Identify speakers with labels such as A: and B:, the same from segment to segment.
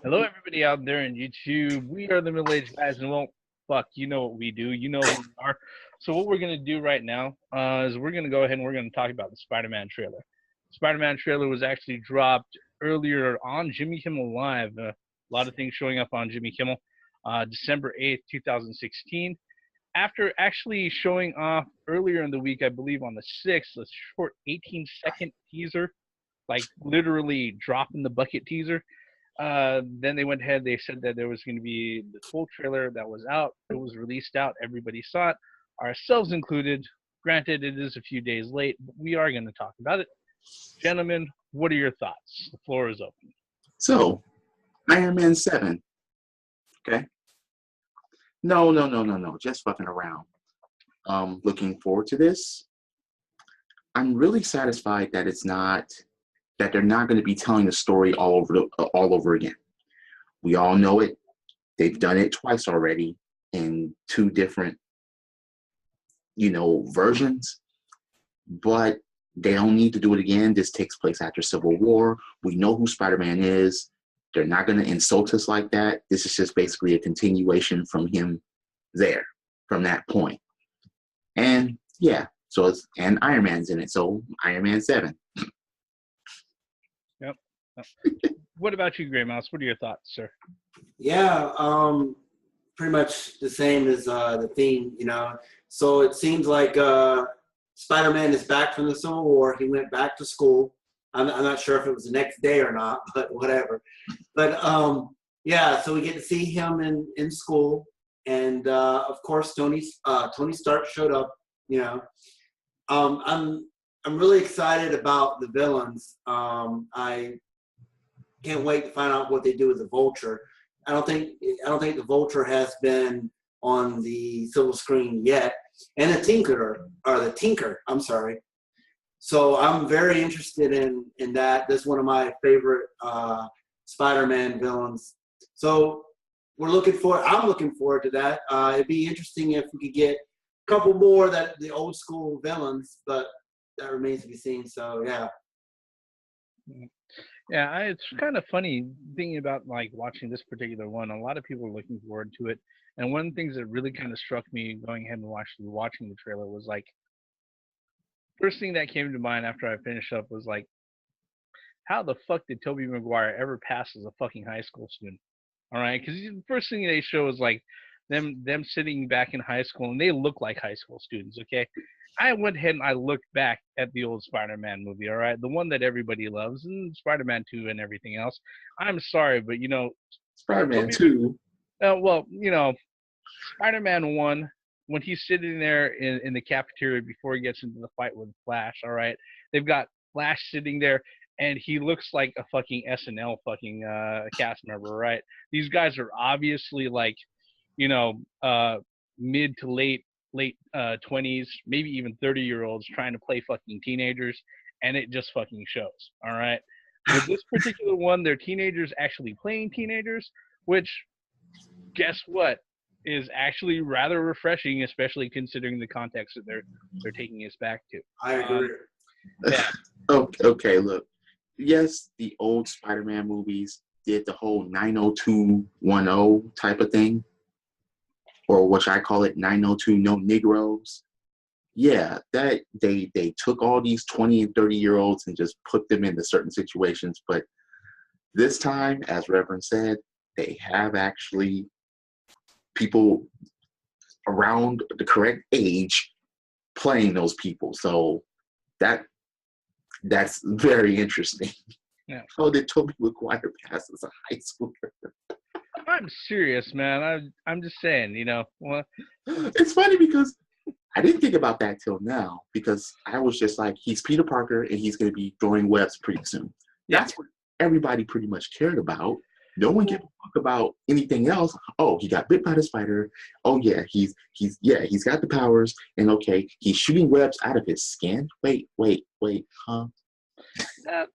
A: Hello, everybody out there in YouTube. We are the middle-aged guys, and well, fuck, you know what we do. You know who we are. So what we're gonna do right now is we're gonna go ahead and we're gonna talk about the Spider-Man trailer. Spider-Man trailer was actually dropped earlier on Jimmy Kimmel Live. A lot of things showing up on Jimmy Kimmel, December 8th, 2016. After actually showing off earlier in the week, I believe on the 6th, a short 18-second teaser, like literally drop in the bucket teaser. Then they went ahead. They said that there was going to be the full trailer that was out. It was released out. Everybody saw it, ourselves included. Granted, it is a few days late, but we are going to talk about it. Gentlemen, what are your thoughts? The floor is open.
B: So, Iron Man 7. Okay. No. Just fucking around. Looking forward to this. I'm really satisfied that they're not going to be telling the story all over again. We all know it. They've done it twice already in two different, versions. But they don't need to do it again. This takes place after Civil War. We know who Spider-Man is. They're not going to insult us like that. This is just basically a continuation from him from that point. And yeah, and Iron Man's in it. So Iron Man 7.
A: Yep. What about you, Gray Mouse? What are your thoughts, sir?
C: Yeah, pretty much the same as the theme, So it seems like Spider-Man is back from the Civil War. He went back to school. I'm not sure if it was the next day or not, but whatever. But yeah, so we get to see him in school, and of course Tony Stark showed up. I'm really excited about the villains. I can't wait to find out what they do with the Vulture. I don't think the Vulture has been on the silver screen yet, and the Tinker. I'm sorry. So I'm very interested in that. That's one of my favorite Spider-Man villains. So I'm looking forward to that. It'd be interesting if we could get a couple more the old school villains, but that remains to be seen. So yeah.
A: Yeah, it's kind of funny thinking about like watching this particular one. A lot of people are looking forward to it, and one of the things that really kind of struck me going ahead and watching the trailer was like, first thing that came to mind after I finished up was like, how the fuck did Tobey Maguire ever pass as a fucking high school student? All right, because the first thing they show is like them sitting back in high school, and they look like high school students. Okay, I went ahead and I looked back at the old Spider-Man movie. All right, the one that everybody loves, and Spider-Man 2 and everything else. I'm sorry, but
B: Spider-Man 2.
A: Well, Spider-Man 1, when he's sitting there in the cafeteria before he gets into the fight with Flash, all right, they've got Flash sitting there, and he looks like a fucking SNL fucking cast member, right? These guys are obviously like, mid to late 20s, maybe even 30-year-olds trying to play fucking teenagers, and it just fucking shows, all right? With this particular one, they're teenagers actually playing teenagers, which, guess what, is actually rather refreshing, especially considering the context that they're taking us back to.
C: I agree.
A: Yeah.
B: Okay, look. Yes, the old Spider-Man movies did the whole 90210 type of thing, or which I call it 902 No Negroes. Yeah, that they took all these 20 and 30-year-olds and just put them into certain situations. But this time, as Reverend said, they have actually people around the correct age playing those people. So that's very interesting.
A: Yeah.
B: How did Tobey Maguire pass as a high schooler?
A: I'm serious, man. I'm just saying, Well,
B: it's funny because I didn't think about that till now, because I was just like, he's Peter Parker and he's going to be throwing webs pretty soon.
A: Yeah.
B: That's what everybody pretty much cared about. No one gave a fuck about anything else. Oh, he got bit by the spider. Oh yeah, he's got the powers, and okay, he's shooting webs out of his skin. Wait, huh?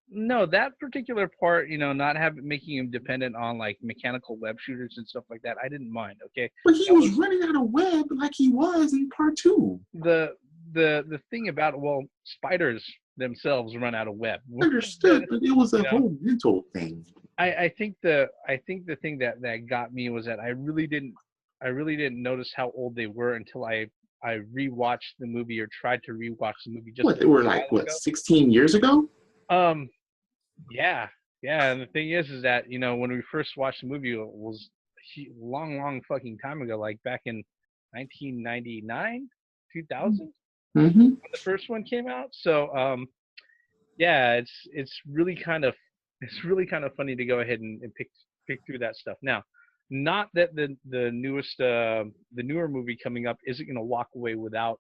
A: No, that particular part, not making him dependent on like mechanical web shooters and stuff like that, I didn't mind. Okay,
B: but he was running out of web like he was in part 2.
A: The thing about spiders themselves run out of web.
B: Understood, but it was a
A: You know?
B: whole mental thing.
A: I think the thing that got me was that I really didn't notice how old they were until I rewatched the movie or tried to rewatch the movie just
B: What,
A: a
B: they were
A: while
B: like, what,
A: ago.
B: 16 years ago?
A: Yeah, and the thing is that when we first watched the movie, it was a long fucking time ago, like back in 1999, 2000,
B: Mm-hmm.
A: when the first one came out. So yeah, it's really kind of funny to go ahead and pick through that stuff. Now, not that the newer movie coming up isn't going to walk away without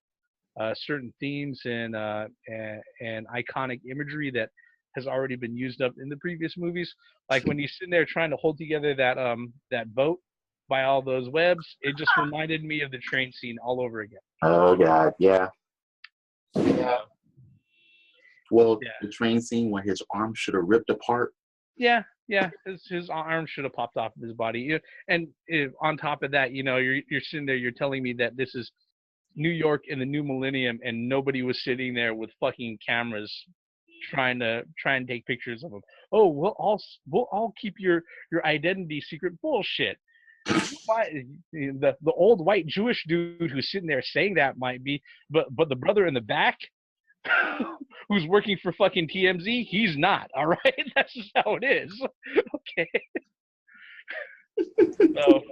A: certain themes and iconic imagery that has already been used up in the previous movies. Like when he's sitting there trying to hold together that boat by all those webs, it just reminded me of the train scene all over again.
B: Oh God, yeah. Well,
A: Yeah.
B: the train scene where his arm should have ripped apart.
A: Yeah, his arm should have popped off of his body. And on top of that, you're sitting there, you're telling me that this is New York in the new millennium, and nobody was sitting there with fucking cameras trying to take pictures of him. Oh, we'll all keep your identity secret. Bullshit. The old white Jewish dude who's sitting there saying that might be, but the brother in the back who's working for fucking TMZ, he's not. All right, that's just how it is. Okay. So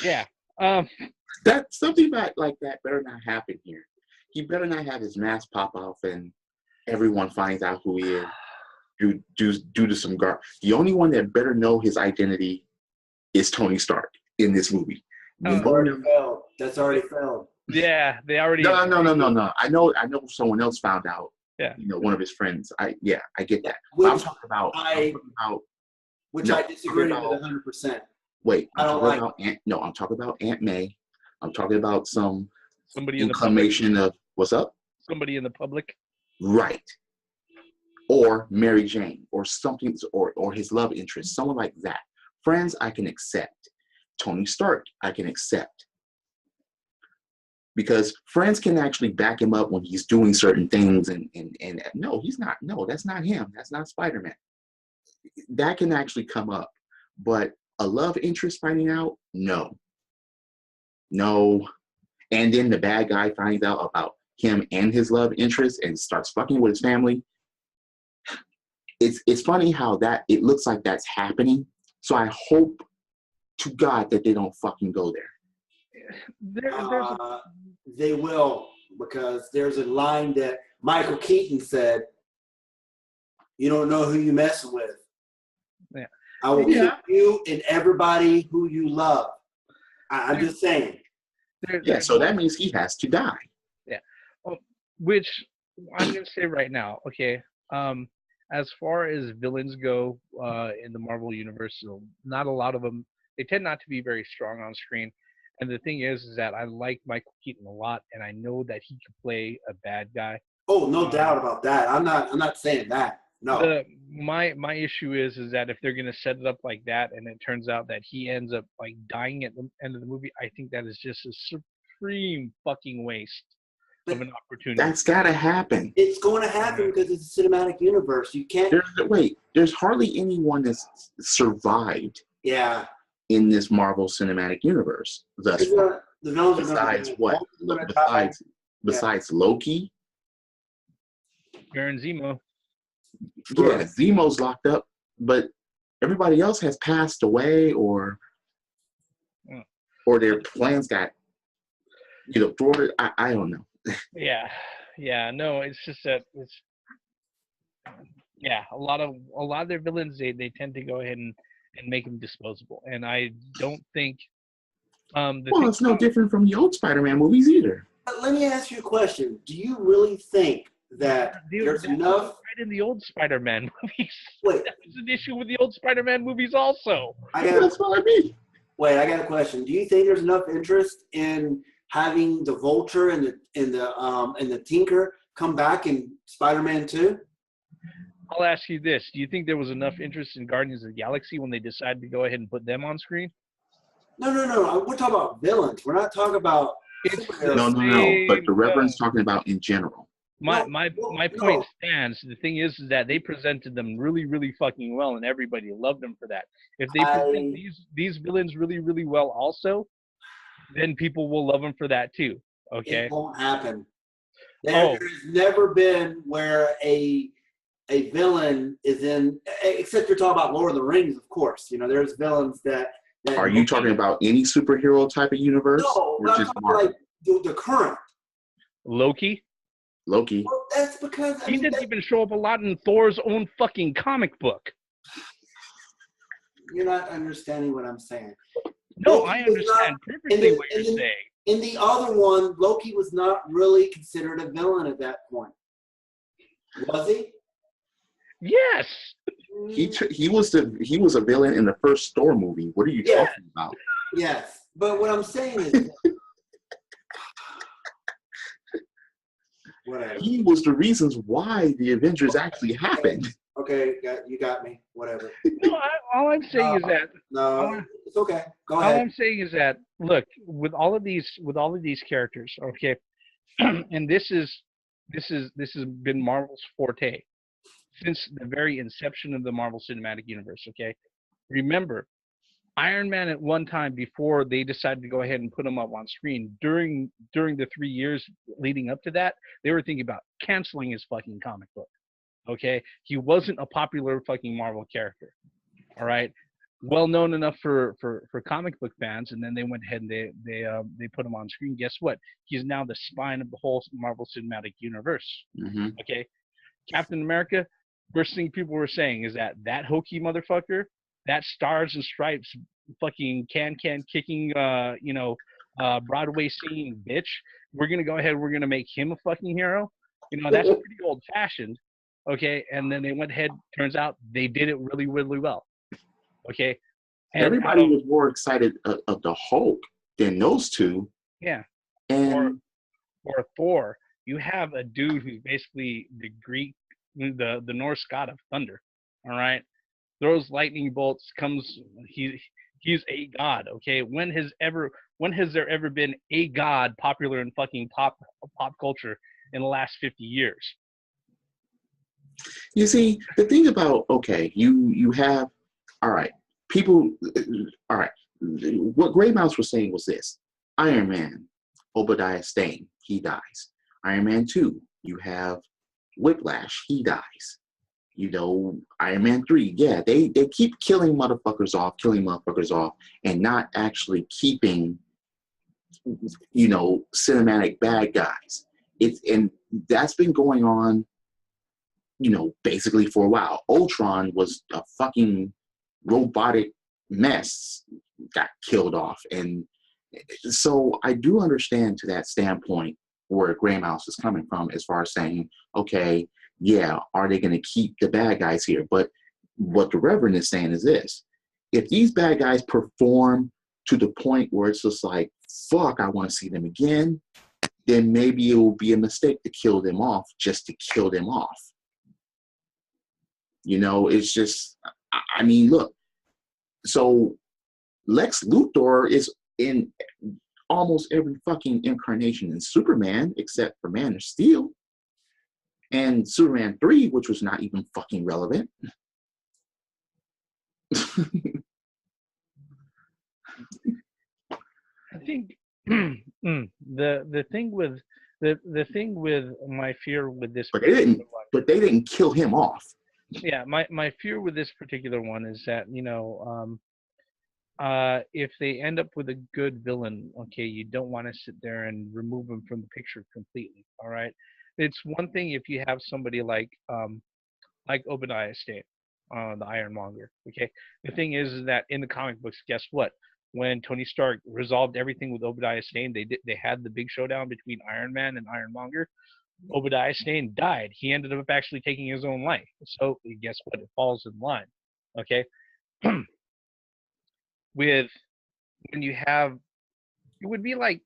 A: yeah.
B: That something like that better not happen here. He better not have his mask pop off and everyone finds out who he is due to some guard. The only one that better know his identity is Tony Stark in this movie.
C: That's already failed.
A: Yeah, they already.
B: No. I know someone else found out.
A: Yeah.
B: One of his friends. I get that.
C: Which
B: I'm talking about.
C: I disagree with 100%.
B: Wait,
C: I don't like.
B: I'm talking about Aunt May. I'm talking about
A: somebody in the
B: inclination of what's up.
A: Somebody in the public.
B: Right. Or Mary Jane, or something, or his love interest, someone like that. Friends, I can accept. Tony Stark, I can accept. Because friends can actually back him up when he's doing certain things, and no, he's not. No, that's not him. That's not Spider-Man. That can actually come up. But a love interest finding out, no. And then the bad guy finds out about him and his love interest and starts fucking with his family. It's funny how that it looks like that's happening. So I hope to God that they don't fucking go there.
C: They will, because there's a line that Michael Keaton said, "You don't know who you messing with.
A: Yeah.
C: I will kill you and everybody who you love." I'm just saying.
B: So that means he has to die.
A: Yeah. Which I'm going to say right now, okay, as far as villains go in the Marvel Universe, not a lot of them, they tend not to be very strong on screen. And the thing is that I like Michael Keaton a lot, and I know that he can play a bad guy.
C: Oh, no doubt about that. I'm not saying that. No.
A: My issue is that if they're gonna set it up like that, and it turns out that he ends up like dying at the end of the movie, I think that is just a supreme fucking waste of an opportunity.
B: That's gotta happen.
C: It's going to happen because it's a cinematic universe. You can't.
B: There's hardly anyone that's survived.
C: Yeah.
B: In this Marvel Cinematic Universe, thus far. Besides what? Besides Loki.
A: Baron Zemo.
B: Yeah, Zemo's locked up, but everybody else has passed away, or their plans got thwarted. I don't know.
A: Yeah. No, it's just that a lot of their villains they tend to go ahead and make them disposable, and I don't think.
B: It's no different from the old Spider-Man movies either.
C: But let me ask you a question: do you really think that there's enough?
A: Right in the old Spider-Man movies.
C: Wait,
A: that was an issue with the old Spider-Man movies also.
B: That's what I mean.
C: Wait, I got a question. Do you think there's enough interest in having the Vulture and the Tinker come back in Spider-Man 2?
A: I'll ask you this. Do you think there was enough interest in Guardians of the Galaxy when they decided to go ahead and put them on screen?
C: No. We're talking about villains. We're not talking about...
B: No. But the Reverend's talking about in general.
A: My point stands. The thing is that they presented them really, really fucking well, and everybody loved them for that. If they present these villains really, really well, also, then people will love them for that too. Okay.
C: It won't happen. There's never been where a villain is in, except you're talking about Lord of the Rings, of course. You know, there's villains that
B: are you talking about any superhero type of universe?
C: No, I'm talking like the current.
A: Loki.
C: Well, that's because
A: he didn't even show up a lot in Thor's own fucking comic book.
C: You're not understanding what I'm saying.
A: No, Loki I understand perfectly what you're saying.
C: In the other one, Loki was not really considered a villain at that point. Was he?
A: Yes.
B: He was a villain in the first Thor movie. What are you talking about?
C: Yes, but what I'm saying is, whatever.
B: He was the reasons why the Avengers actually happened.
C: Okay, you got me. Whatever.
A: No, all I'm saying is that
C: it's okay. Go ahead.
A: All I'm saying is that look, with all of these characters, okay, and this has been Marvel's forte since the very inception of the Marvel Cinematic Universe. Okay, remember, Iron Man at one time, before they decided to go ahead and put him up on screen, during the 3 years leading up to that, they were thinking about canceling his fucking comic book. Okay, he wasn't a popular fucking Marvel character. All right, well known enough for comic book fans, and then they went ahead and they put him on screen. Guess what? He's now the spine of the whole Marvel Cinematic Universe.
B: Mm-hmm.
A: Okay, Captain America. First thing people were saying is that hokey motherfucker, that Stars and Stripes fucking can kicking Broadway singing bitch, we're gonna go ahead, we're gonna make him a fucking hero. You know, that's pretty old fashioned. Okay, and then they went ahead, turns out they did it really, really well. Okay. And
B: everybody was more excited of the Hulk than those two.
A: Yeah.
B: And
A: or Thor. You have a dude who's basically the Greek, the Norse god of thunder. All right. Throws lightning bolts, he's a god. Okay. When has there ever been a god popular in fucking pop culture in the last 50 years?
B: You see, the thing about, okay, you have, all right, people, all right, what Grey Mouse was saying was this: Iron Man, Obadiah Stane, he dies. Iron Man 2, you have Whiplash, he dies. You know, Iron Man 3, yeah, they keep killing motherfuckers off, and not actually keeping, you know, cinematic bad guys. And that's been going on, you know, basically for a while. Ultron was a fucking robotic mess, got killed off. And so I do understand to that standpoint where Grey Mouse is coming from, as far as saying, okay, yeah, are they going to keep the bad guys here? But what the Reverend is saying is this: if these bad guys perform to the point where it's just like, fuck, I want to see them again, then maybe it will be a mistake to kill them off just to kill them off. You know, it's just, I mean, look, so Lex Luthor is in almost every fucking incarnation in Superman, except for Man of Steel. And Superman 3, which was not even fucking relevant.
A: I think the thing with my fear with this,
B: but they didn't kill him off.
A: Yeah, my fear with this particular one is that, you know, if they end up with a good villain, okay, you don't want to sit there and remove them from the picture completely. All right, it's one thing if you have somebody like Obadiah Stane, the Ironmonger. Okay, the thing is that in the comic books, guess what? When Tony Stark resolved everything with Obadiah Stane, they had the big showdown between Iron Man and Ironmonger. Obadiah Stane died. He ended up actually taking his own life. So guess what? It falls in line. Okay. When you have, it would be like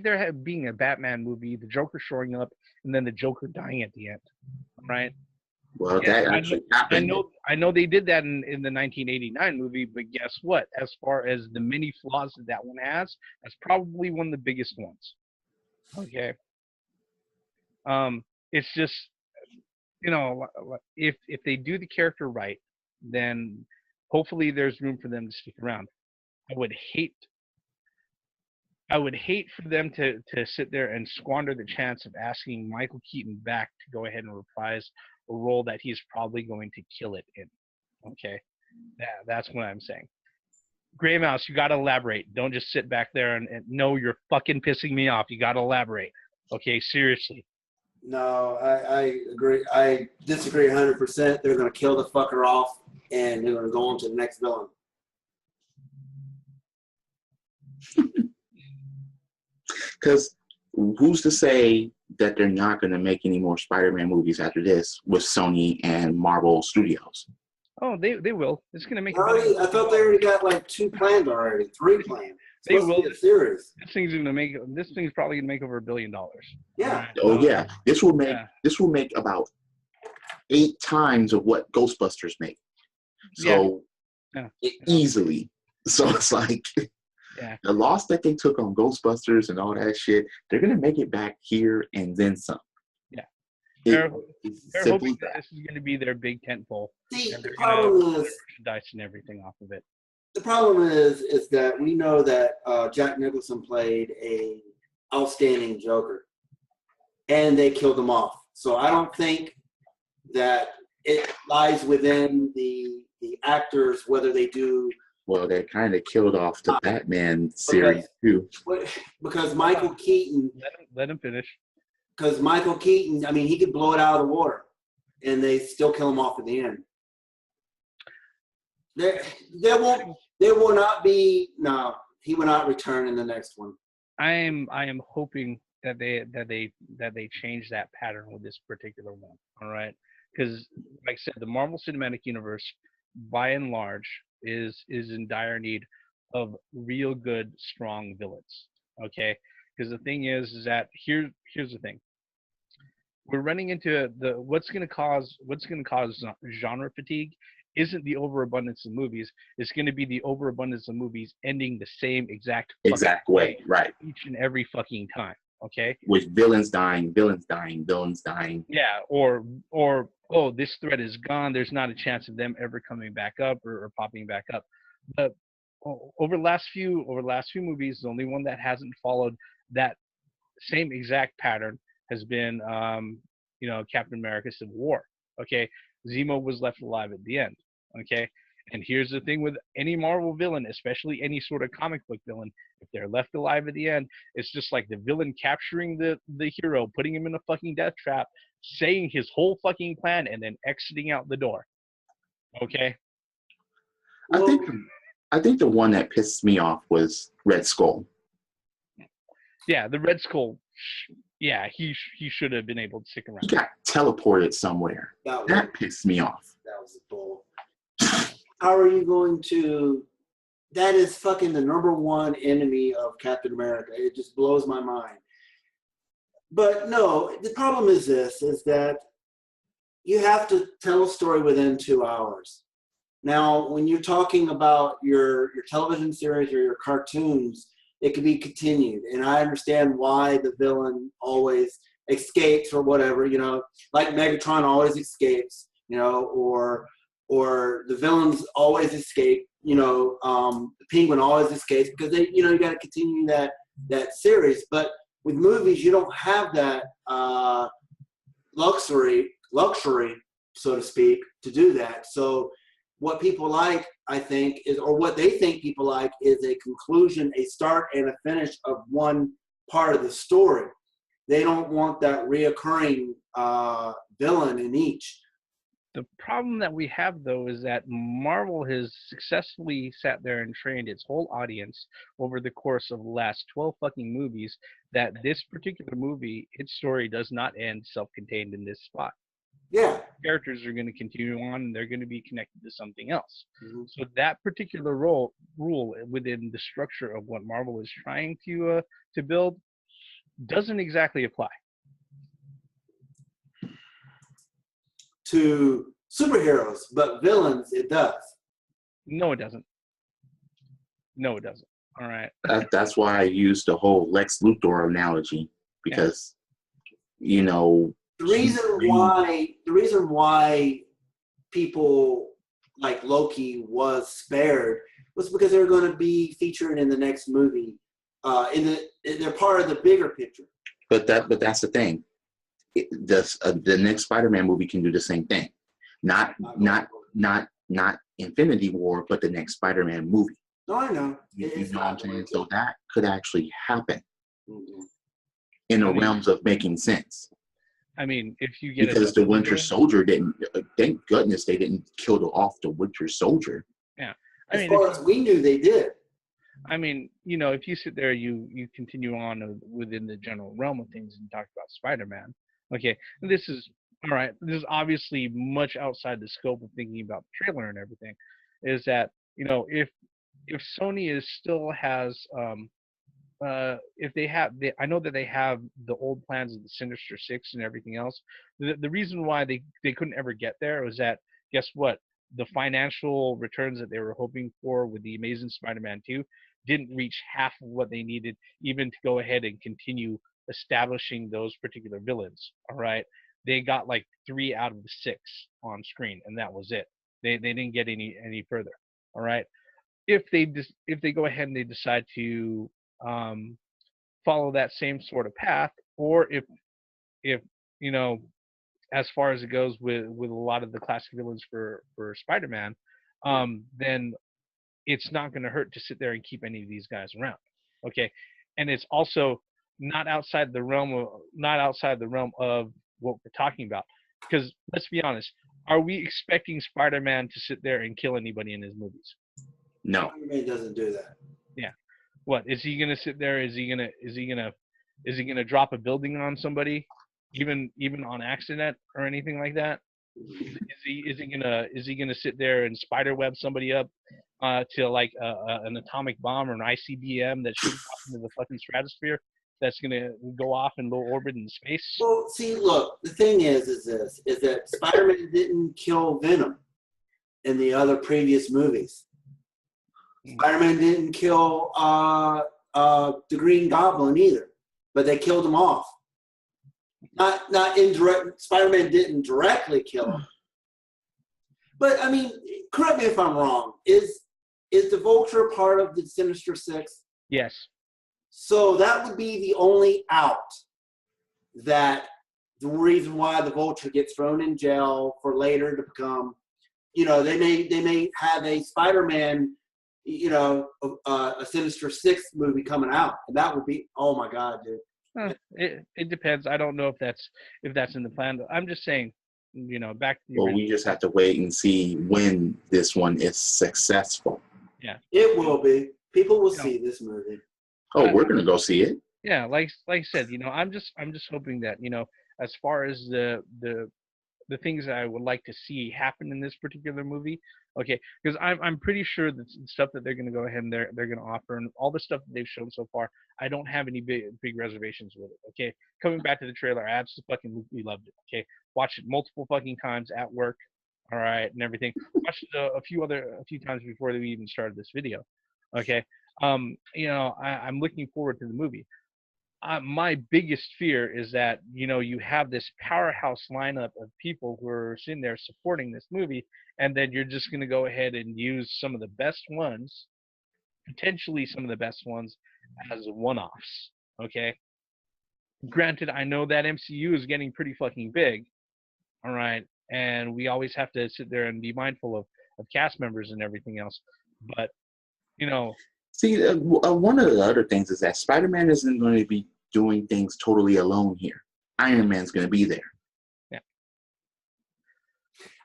A: there being a Batman movie, the Joker showing up, and then the Joker dying at the end, right?
B: Well, that actually happened.
A: I know they did that in the 1989 movie, but guess what? As far as the many flaws that one has, that's probably one of the biggest ones. Okay. it's just, you know, if they do the character right, then hopefully there's room for them to stick around. I would hate for them to sit there and squander the chance of asking Michael Keaton back to go ahead and reprise a role that he's probably going to kill it in. Okay, that's what I'm saying. Gray Mouse, you got to elaborate. Don't just sit back there and no, you're fucking pissing me off. You got to elaborate. Okay, seriously.
C: No, I agree. I disagree 100%. They're going to kill the fucker off, and they're going to go on to the next villain.
B: Because who's to say that they're not going to make any more Spider-Man movies after this with Sony and Marvel Studios?
A: Oh, they will. It's going to make.
C: I thought they already got like 2 planned already, 3 planned.
A: They will.
C: Be a series.
A: This thing's probably going to make over $1 billion.
C: Yeah.
A: Right?
B: Oh yeah. This will make about 8 times of what Ghostbusters make. So easily. So it's like the loss that they took on Ghostbusters and all that shit, they're gonna make it back here and then some.
A: Yeah. They're hoping that this is gonna be their big tentpole.
C: See, the problem is
A: merchandise and everything off of it.
C: The problem is that we know that Jack Nicholson played a outstanding Joker, and they killed him off. So I don't think that it lies within the actors whether they do.
B: Well, they kind of killed off the Batman series too.
C: Because Michael Keaton.
A: Let him finish.
C: Because Michael Keaton, I mean, he could blow it out of the water, and they still kill him off at the end. There will not be. No, he will not return in the next one.
A: I am hoping that they change that pattern with this particular one. All right, because like I said, the Marvel Cinematic Universe, by and large, is in dire need of real good, strong villains. Okay, because the thing is that here's the thing. We're running into what's going to cause genre fatigue isn't the overabundance of movies. It's going to be the overabundance of movies ending the same exact
B: way, right?
A: Each and every fucking time. Okay.
B: With villains dying.
A: Yeah, or oh, this threat is gone. There's not a chance of them ever coming back up or popping back up. But over the last few movies, the only one that hasn't followed that same exact pattern has been Captain America: Civil War. Okay, Zemo was left alive at the end. Okay, and here's the thing with any Marvel villain, especially any sort of comic book villain, if they're left alive at the end, it's just like the villain capturing the hero, putting him in a fucking death trap, saying his whole fucking plan, and then exiting out the door. Okay.
B: I think the one that pissed me off was Red Skull.
A: Yeah, the Red Skull. Yeah, he should have been able to stick around.
B: He got teleported somewhere. That pissed me off.
C: That was a bull. How are you going to? That is fucking the #1 enemy of Captain America. It just blows my mind. But no, the problem is this: is that you have to tell a story within 2 hours. Now, when you're talking about your television series or your cartoons, it can be continued. And I understand why the villain always escapes or whatever, like Megatron always escapes, or the villains always escape, the Penguin always escapes because they, you got to continue that series. But with movies, you don't have that luxury, so to speak, to do that. So what people like, I think, or what they think people like, is a conclusion, a start, and a finish of one part of the story. They don't want that reoccurring villain in each.
A: The problem that we have, though, is that Marvel has successfully sat there and trained its whole audience over the course of the last 12 fucking movies that this particular movie, its story does not end self-contained in this spot.
C: Yeah.
A: Characters are going to continue on, and they're going to be connected to something else. Mm-hmm. So that particular rule within the structure of what Marvel is trying to build doesn't exactly apply.
C: To superheroes, but villains, it does.
A: No, it doesn't. All right.
B: That's why I used the whole Lex Luthor analogy, because,
C: The reason why people like Loki was spared was because they were going to be featured in the next movie. They're part of the bigger picture.
B: But that's the thing. The next Spider-Man movie can do the same thing. Not Infinity War, but the next Spider-Man movie.
C: No, I know.
B: You know what I'm saying? So that could actually happen
C: Mm-hmm.
B: in the realms of making sense.
A: I mean, if you get
B: because the Winter Soldier didn't. Thank goodness they didn't kill off the Winter Soldier.
A: Yeah,
C: as far as we knew, they did.
A: I mean, you know, if you sit there, you continue on within the general realm of things and talk about Spider-Man. Okay, this is all right. This is obviously much outside the scope of thinking about the trailer and everything. Is that, you know, if Sony still has if they have, I know that they have the old plans of the Sinister Six and everything else. The reason why they couldn't ever get there was that, guess what? The financial returns that they were hoping for with the Amazing Spider-Man 2 didn't reach half of what they needed even to go ahead and continue establishing those particular villains. All right, they got like 3 out of the 6 on screen, and that was it. They didn't get any further. All right, if they go ahead and they decide to follow that same sort of path, or if you know, as far as it goes with a lot of the classic villains for Spider-Man, then it's not going to hurt to sit there and keep any of these guys around. Okay, and it's also not outside the realm of what we're talking about. Because let's be honest, are we expecting Spider-Man to sit there and kill anybody in his movies?
B: No,
C: Spider-Man doesn't do that.
A: Yeah. What is he gonna sit there? Is he gonna drop a building on somebody, even on accident or anything like that? Is he gonna sit there and spider web somebody up to like an atomic bomb or an ICBM that shoots off into the fucking stratosphere? That's gonna go off in low orbit in space.
C: Well, see, look, the thing is that Spider-Man didn't kill Venom in the other previous movies. Spider-Man didn't kill the Green Goblin either, but they killed him off. Not indirect. Spider-Man didn't directly kill him, but I mean, correct me if I'm wrong. Is the Vulture part of the Sinister Six?
A: Yes. So
C: that would be the only out. That the reason why the Vulture gets thrown in jail for later to become, you know, they may have a Spider-Man, you know, a Sinister Six movie coming out, and that would be, oh my god, dude.
A: It depends. I don't know if that's in the plan. I'm just saying, you know, back to the
B: well, we just have to wait and see when this one is successful.
A: Yeah,
C: it will be. People will see this movie.
B: Oh, we're gonna go see it.
A: Yeah, like I said, you know, I'm just hoping that, you know, as far as the things that I would like to see happen in this particular movie, okay, because I'm pretty sure that the stuff that they're going to go ahead and they're going to offer, and all the stuff that they've shown so far, I don't have any big reservations with it. Okay, coming back to the trailer, I absolutely fucking loved it. Okay, watched it multiple fucking times at work, all right, and everything. Watched it a few times before we even started this video. Okay, you know, I'm looking forward to the movie. My biggest fear is that, you know, you have this powerhouse lineup of people who are sitting there supporting this movie, and then you're just going to go ahead and use some of the best ones, potentially some of the best ones, as one-offs. Okay. Granted, I know that MCU is getting pretty fucking big, all right, and we always have to sit there and be mindful of cast members and everything else, but, you know.
B: See, one of the other things is that Spider-Man isn't going to be doing things totally alone here. Iron Man's going to be there.
A: Yeah.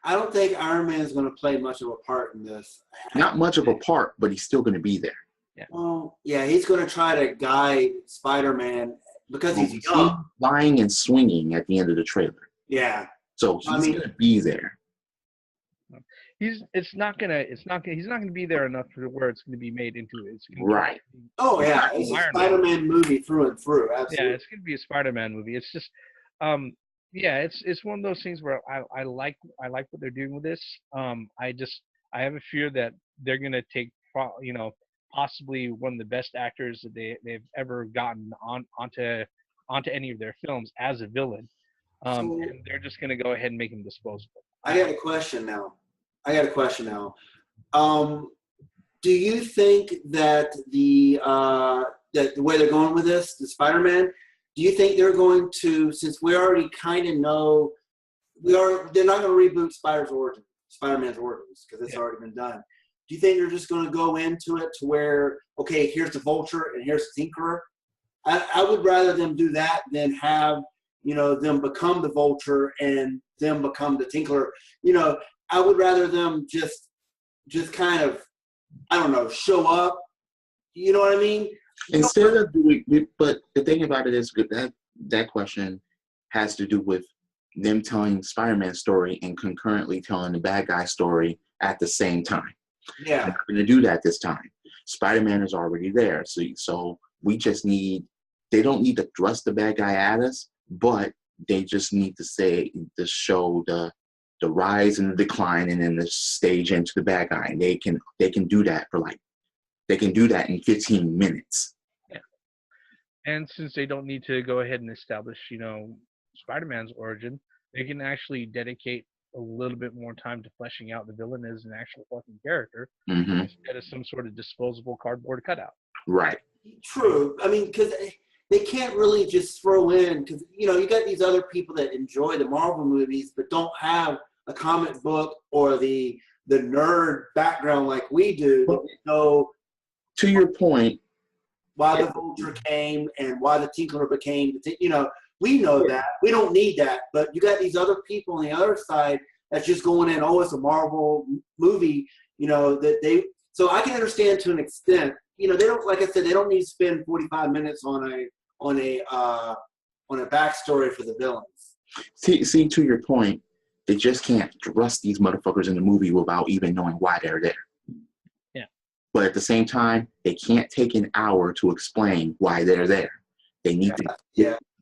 C: I don't think Iron Man's going to play much of a part in this.
B: Not much of a part, but he's still going to be there.
A: Yeah.
C: Well, yeah, he's going to try to guide Spider-Man because he's young.
B: Flying and swinging at the end of the trailer.
C: Yeah.
B: So he's going to be there.
A: He's not gonna be there enough for where it's gonna be made into it.
B: Right.
C: Oh yeah, it's a Spider-Man movie through and through. Absolutely.
A: Yeah, it's gonna be a Spider-Man movie. It's just, yeah, it's one of those things where I like what they're doing with this. I have a fear that they're gonna take, you know, possibly one of the best actors that they've ever gotten onto any of their films as a villain. And they're just going to go ahead and make him disposable.
C: I got a question now. Do you think that the way they're going with this, the Spider-Man, do you think they're going to, since we already kind of know, they're not going to reboot Spider-Man's origins because it's already been done. Do you think they're just going to go into it to where, okay, here's the Vulture and here's the Tinkerer? I would rather them do that than have, them become the Vulture and them become the Tinkerer. I would rather them just kind of, I don't know, show up. You know what I mean?
B: Instead of doing, but the thing about it is that question has to do with them telling Spider-Man's story and concurrently telling the bad guy story at the same time.
C: Yeah.
B: They're not going to do that this time. Spider-Man is already there. So we just they don't need to thrust the bad guy at us, but they just need to show the rise and the decline and then the stage into the bad guy. And they can do that they can do that in 15 minutes.
A: Yeah. And since they don't need to go ahead and establish, Spider-Man's origin, they can actually dedicate a little bit more time to fleshing out the villain as an actual fucking character instead of some sort of disposable cardboard cutout.
B: Right.
C: True. I mean, because they can't really just throw in, because, you got these other people that enjoy the Marvel movies but don't have a comic book or the nerd background like we do.
B: Well,
C: So,
B: to your point,
C: why the Vulture came and why the Tinkerer became, we know that. We don't need that. But you got these other people on the other side that's just going in, oh, it's a Marvel movie, so I can understand to an extent. They don't, like I said, they don't need to spend 45 minutes on a backstory for the villains.
B: See, to your point, they just can't thrust these motherfuckers in the movie without even knowing why they're there.
A: Yeah.
B: But at the same time, they can't take an hour to explain why they're there. They need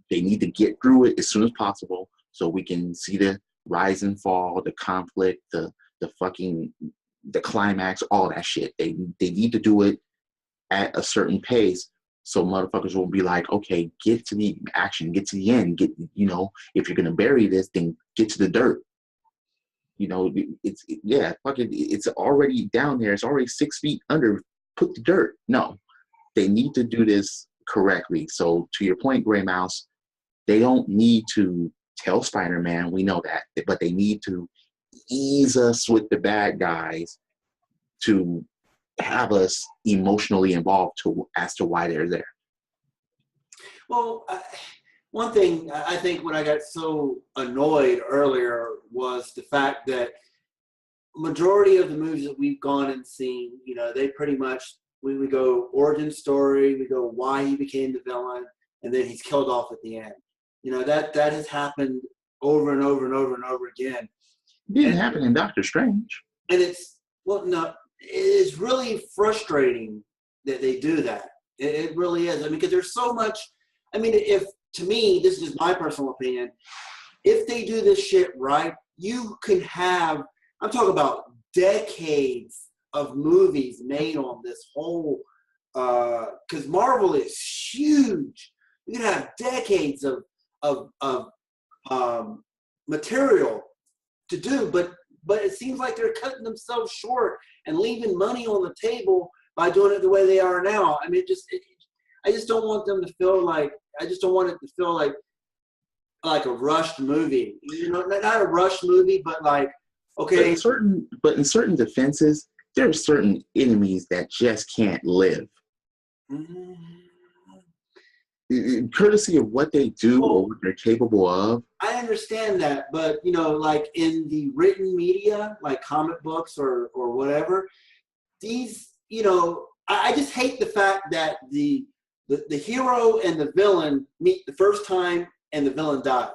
B: They need to get through it as soon as possible so we can see the rise and fall, the conflict, the climax, all that shit. They need to do it at a certain pace so motherfuckers will be like, okay, get to the action, get to the end, if you're gonna bury this, then get to the dirt. It's already down there. It's already 6 feet under. Put the dirt. No, they need to do this correctly. So to your point, Gray Mouse, they don't need to tell Spider-Man, we know that, but they need to ease us with the bad guys to have us emotionally involved as to why they're there.
C: Well, one thing I think when I got so annoyed earlier was the fact that majority of the movies that we've gone and seen, they pretty much, we go origin story, we go why he became the villain, and then he's killed off at the end. That has happened over and over and over and over again.
B: It didn't happen in Doctor Strange.
C: And it's really frustrating that they do that. It really is. I mean, because there's so much. I mean, to me, this is just my personal opinion. If they do this shit right, you can have, I'm talking about decades of movies made on this whole, because Marvel is huge. You can have decades of material to do, but it seems like they're cutting themselves short and leaving money on the table by doing it the way they are now. I mean, I just don't want them to feel like, I just don't want it to feel like a rushed movie. Not a rushed movie, but like, okay.
B: But in certain defenses, there are certain enemies that just can't live. Mm-hmm. Courtesy of what they do or what they're capable of.
C: I understand that, but like in the written media, like comic books or whatever, these, I just hate the fact that the hero and the villain meet the first time and the villain dies.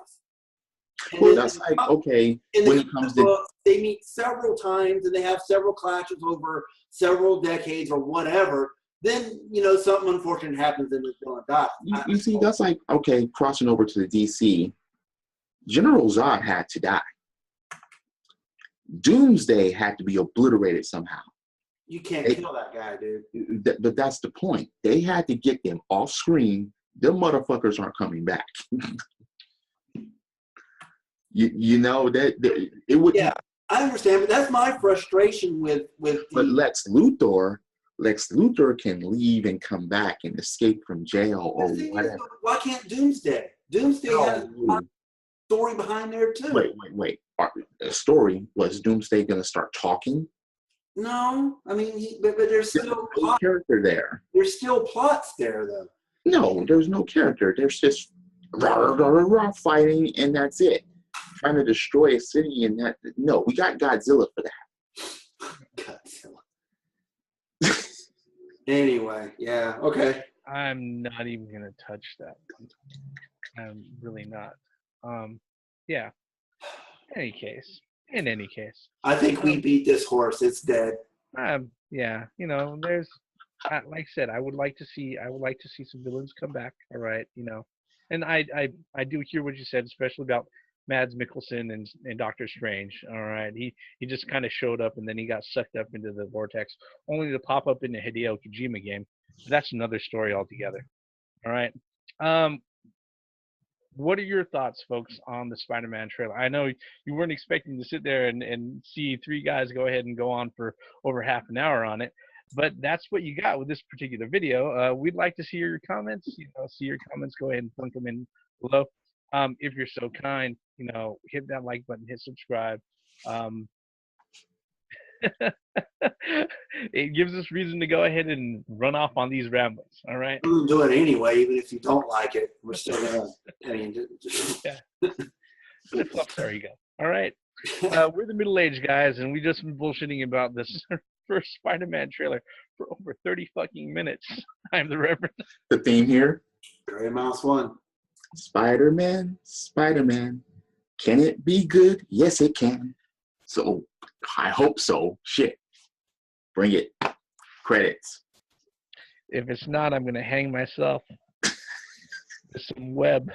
B: Well, that's like, okay, when it comes to
C: books, they meet several times and they have several clashes over several decades or whatever. Then, something unfortunate happens and the villain dies.
B: You see, that's like, okay, crossing over to the DC, General Zod had to die. Doomsday had to be obliterated somehow.
C: You can't kill that guy, dude.
B: But that's the point. They had to get them off screen. Them motherfuckers aren't coming back. You know that it would.
C: Yeah, I understand, but that's my frustration with the.
B: But Lex Luthor can leave and come back and escape from jail or whatever.
C: Why can't Doomsday? Doomsday has a
B: No.
C: story behind there too.
B: Wait. The story was Doomsday going to start talking?
C: No, I mean, but there's still
B: no character there.
C: There's still plots there, though.
B: No, there's no character. There's just fighting, and that's it. Trying to destroy a city, and that. No, we got Godzilla for that.
C: Godzilla. Anyway, yeah, okay.
A: I'm not even gonna touch that. I'm really not. Yeah. In any case.
C: I think we beat this horse. It's dead.
A: Yeah. You know, there's, like I said, I would like to see some villains come back. All right. You know, and I do hear what you said, especially about Mads Mikkelsen and Doctor Strange. All right. He just kind of showed up and then he got sucked up into the vortex, only to pop up in the Hideo Kojima game. That's another story altogether. All right. What are your thoughts, folks, on the Spider-Man trailer? I know you weren't expecting to sit there and see three guys go ahead and go on for over half an hour on it, but that's what you got with this particular video. We'd like to see your comments. Go ahead and plunk them in below. If you're so kind, hit that like button, hit subscribe. It gives us reason to go ahead and run off on these ramblings. All right.
C: We'll do it anyway, even if you don't like it. We're still gonna.
A: Yeah. There you go. All right. We're the middle-aged guys, and we just been bullshitting about this first Spider-Man trailer for over 30 fucking minutes. I'm the Reverend.
B: The theme here.
C: Gray Mouse 1.
B: Spider-Man. Can it be good? Yes, it can. So I hope so. Shit. Bring it. Credits.
A: If it's not, I'm going to hang myself with some web.